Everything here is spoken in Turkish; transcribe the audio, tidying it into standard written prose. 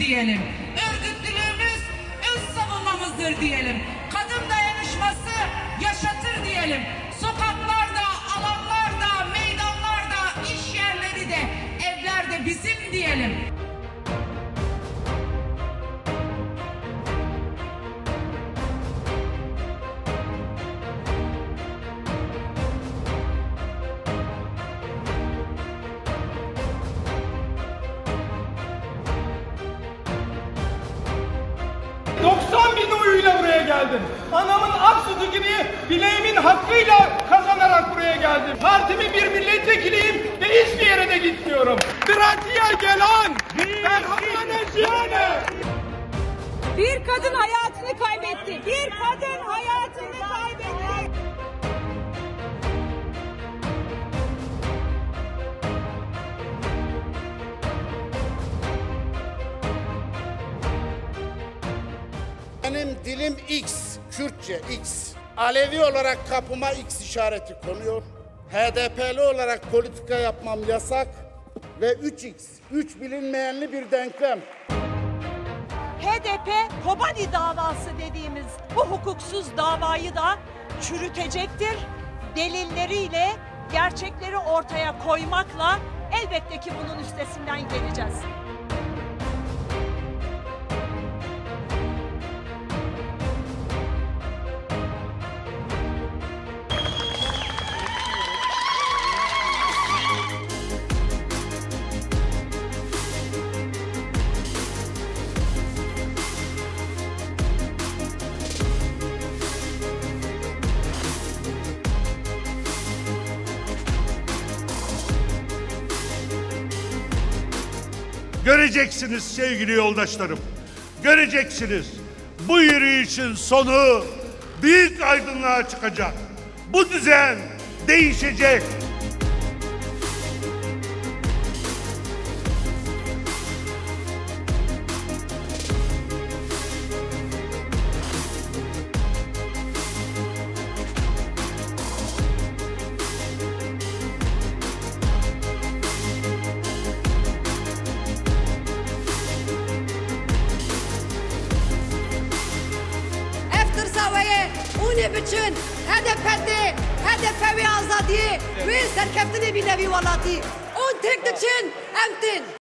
diyelim. Örgütlülüğümüz öz savunmamızdır diyelim. Kadın dayanışması yaşatır diyelim. Sokaklarda, alanlarda, meydanlarda, iş yerleri de, evler de bizim diyelim. Oyuyla buraya geldim. Anamın ak sütü gibi bileğimin hakkıyla kazanarak buraya geldim. Partimi bir milletvekiliyim ve hiçbir yere de gitmiyorum. Trakiye gelen bir kadın hayatını kaybetti. Bir kadın hayatını kaybetti. Benim dilim X, Kürtçe X. Alevi olarak kapıma X işareti konuyor. HDP'li olarak politika yapmam yasak ve 3X, 3 bilinmeyenli bir denklem. HDP Kobani davası dediğimiz bu hukuksuz davayı da çürütecektir. Delilleriyle gerçekleri ortaya koymakla elbette ki bunun üstesinden geleceğiz. Göreceksiniz sevgili yoldaşlarım, göreceksiniz. Bu yürüyüşün sonu büyük aydınlığa çıkacak. Bu düzen değişecek. اونی بچن هدف پدی هدف وی آزادی وی سرکفتنی بی نوی ولاتی اون تک دچن امتن